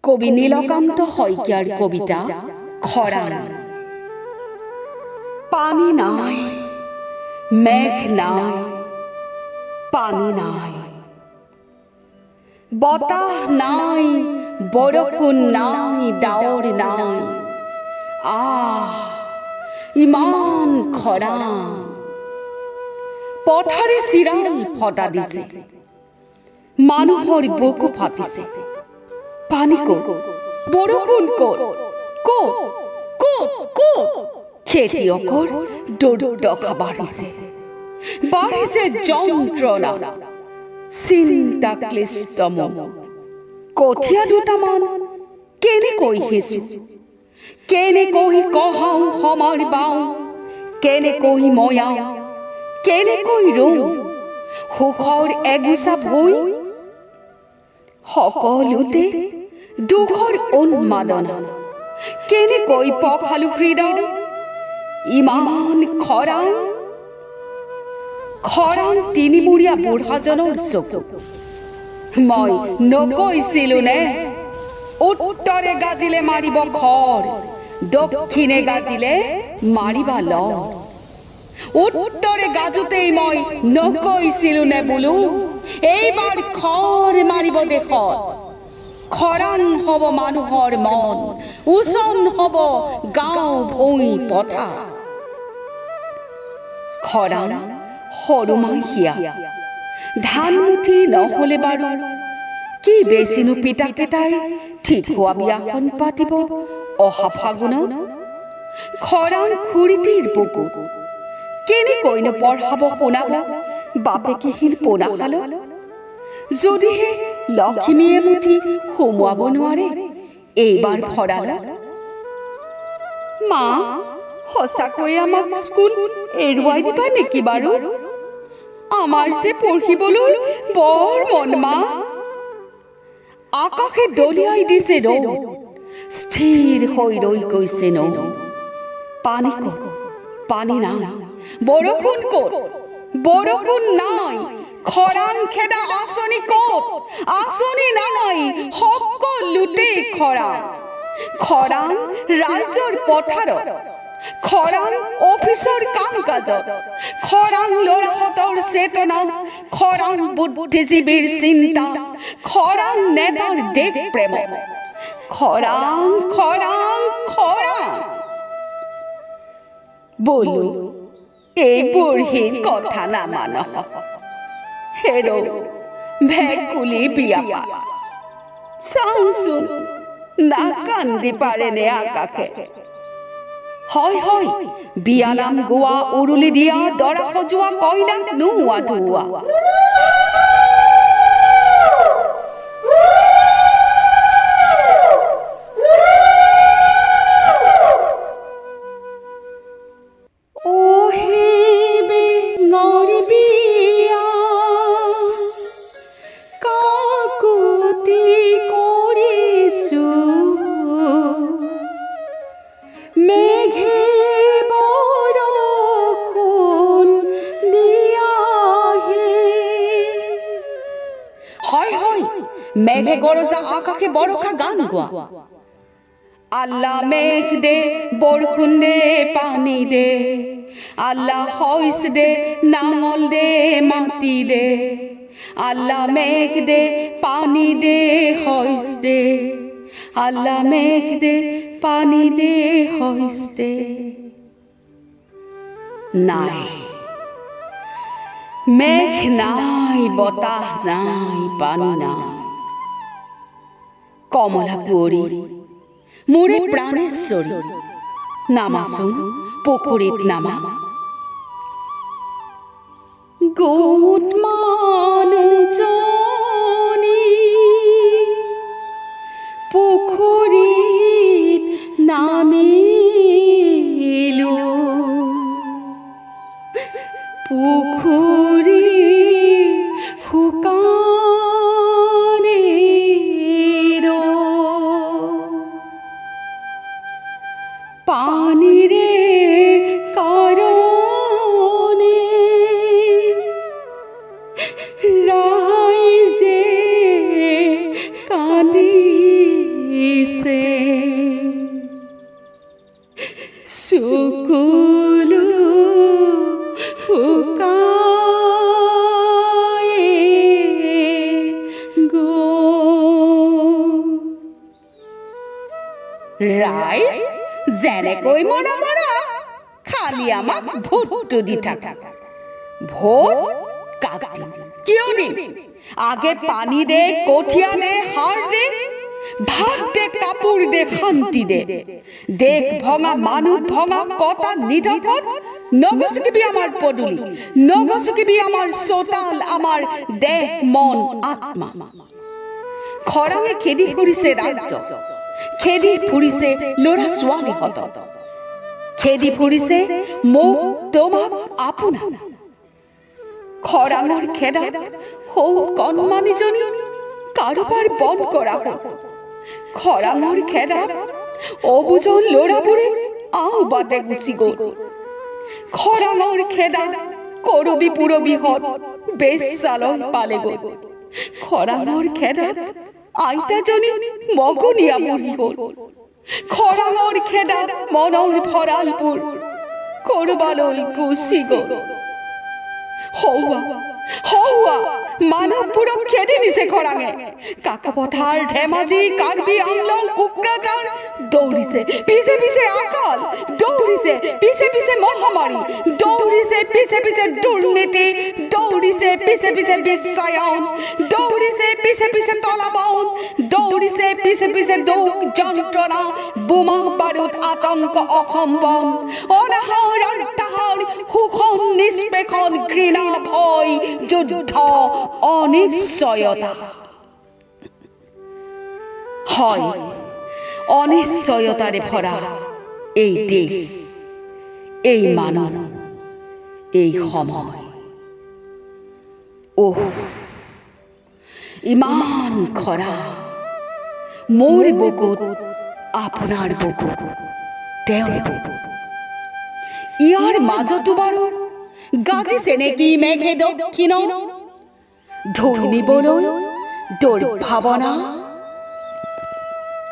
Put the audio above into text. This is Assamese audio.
কবি নীলকান্ত শইকীয়াৰ কবিতা খৰাং। পানী নাই, মেঘ নাই, পানী নাই, বতাহ নাই, বৰষুণ নাই, ডাৱৰ নাই। ইমান খৰাং। পথাৰে চিৰাল ফটা দিছে, মানুহৰ বুকু ফাটিছে। পানী ক'ত, বৰষুণ ক'ত, ক'ত ক'ত ক'ত? খেতিয়কৰ দুৰ্দশা বাঢ়িছে, বাঢ়িছে যন্ত্ৰণা, চিন্তা ক্লিষ্ট মন। কঠীয়া দুটামান কেনেকৈ সিঁচো, কেনেকৈ কঢ়াও সমাৰ বাওঁ, কেনেকৈ ময়াও, কেনেকৈ ৰুওঁ সুখৰ এগোচা ভুই। সকলোতে দুখৰ উন্মাদনা, কেনেকৈ পখালো হৃদয়। ইমান খৰাং, খৰাং তিনিমূৰীয়া বুঢ়াজনৰ চকু। মই নকৈছিলো নে, উত্তৰে গাজিলে মাৰিব খৰ, দক্ষিণে গাজিলে মাৰিবা লৰ। উত্তৰে গাজোতেই মই নকৈছিলো নে বোলো, এইবাৰ খৰ মাৰিব দেশত। খৰাং হ'ব মানুহৰ মন, উচন হ'ব গাঁও ভূঁই পথাৰ। খৰাং সৰু মাইকীয়া, ধান মুঠি নহ'লে বাৰু কি বেচিনো পিতা কেইটাই ঠিক হোৱা বিয়াখন পাতিব অহা ফাগুনত। খৰাং খুৰীটিৰ বুকু, কেনেকৈনো পঢ়াব শুনাব বাপেকিহীন পোনাশালত। যদিহে লক্ষ্মীয়ে মুঠি সোমোৱাব নোৱাৰে এইবাৰ ভঁৰালত। মা, সঁচাকৈয়ে আমাক স্কুল এৰুৱাই দিবা নেকি বাৰু? আমাৰ যে পঢ়িবলৈ বৰ মন মা। আকাশে দলিয়াই দিছে ৰ'দ, স্থিৰ হৈ ৰৈ গৈছে নৌ। পানী ক'ত, পানী নাই, বৰষুণ ক'ত, বৰষুণ নাই। খৰাং খেদা আঁচনি ক'ত, আঁচনি নাই, সকলোতে খৰাং। খৰাং ৰাইজৰ পথাৰত, খৰাং অফিচৰ কাম কাজত, খৰাং ল'ৰাহঁতৰ চেতনা, খৰাং বুদ্ধিজীৱীৰ চিন্তা, খৰাং নেতাৰ দেশ প্ৰেম। খৰাং খৰাং খৰাং। বোলো এই বুঢ়ীৰ কথা নামান, হেৰৌ ভেকুলী বিয়া পা। চাওঁচোন নাকান্দি পাৰেনে আকাশে। হয় হয়, বিয়ানাম গোৱা, উৰুলি দিয়া, দৰা সজোৱা, কইনাক নোওৱা ধোৱা। মেঘে গৰজা, আকাশে বৰখা গান গোয়া। আল্লাহ মেঘ দে, বৰষুণ দে, পানী দে। আল্লাহ শইচ দে, নাঙল দে, মাটি দে। আল্লাহ মেঘ দে, পানী দে, শইচ দে। আল্লাহ মেঘ দে, পানী দে, শইচ দে। নাই, মেঘ নাই, বতাহ নাই, পানী নাই। কমলা কুঁৱৰী, মোৰে প্ৰাণেশ্বৰী, নামাচোন পুখুৰীত নামা। গোট মানুহজনী পুখুৰীত নামিলো, পুখুৰী শুকানে পানীৰে কাৰণে ৰাইজে কান্দি ৰাইজ যেনেকৈ মৰা মৰা খালি আমাক ভোটটো দি থাকা। ভোট কাক দিম, কিয় দিম? আগে পানী দে, কঠীয়া দে, সাৰ দে, ভাত দে, কাপোৰ দে, শান্তি দে। দেশ ভঙা, মানুহ ভঙা, কটা নিধকত নগচকিবি আমাৰ পদূলি, নগচকিবি আমাৰ চোতাল, আমাৰ দেহ, মন, আত্মা। খৰাঙে খেদি ফুৰিছে ৰাজ্য, খেদি ফুৰিছে ল'ৰা ছোৱালীহঁত, খেদি ফুৰিছে মোক তোমাক আপোনাক। খৰাঙৰ খেদাত সৌ কণমানিজনী কাৰোবাৰ বন্ধ কৰা হ'ল। খৰাঙৰ খেদাত অবুজন ল'ৰাবোৰে আও বাটে গুচি গ'ল। খৰাঙৰ খেদাত কৰবী পুৰবীহঁত বেশ্যালয় পালেগৈ। খৰাঙৰ খেদাত আইতাজনী মগনীয়া বুঢ়ী হ'ল। খৰাঙৰ খেদাত মনৰ ভঁৰালবোৰ কৰবালৈ গুচি গ'ল। হৌৱা হৌৱা মানুহবোৰক খেদি নিছে খৰাঙে। কাকপথাৰ, ধেমাজি, কাৰ্বি আংলং, কোকৰাঝাৰ দৌৰিছে পিছে পিছে আকাল, দৌৰিছে পিছে পিছে মহামাৰী, দৌৰিছে পিছে পিছে দুৰ্নীতি, দৌৰিছে পিছে পিছে বিশ্বায়ন, দৌৰিছে পিছে পিছে তলাবন, দৌৰিছে পিছে পিছে দুখ যন্ত্ৰণা, বোমা বাৰুদ, আতংক, অসম্বন, অনাহৰ অত্যাহাৰ, শোষণ, নিষ্পেষণ, ঘৃণা, ভয়, যুদ্ধ, অনিশ্চয়তা। হয়, অনিশ্চয়তাৰে ভৰা এই দেশ, এই মানুহ, এই সময়। ওহ, ইমান খৰা মোৰ বুকুত, আপোনাৰ বুকুত, তেওঁৰ বুকুত। ইয়াৰ মাজতো বাৰু গাজিছে নেকি মেঘে দক্ষিণ, ধুই নিবলৈ দুৰ্ভাৱনা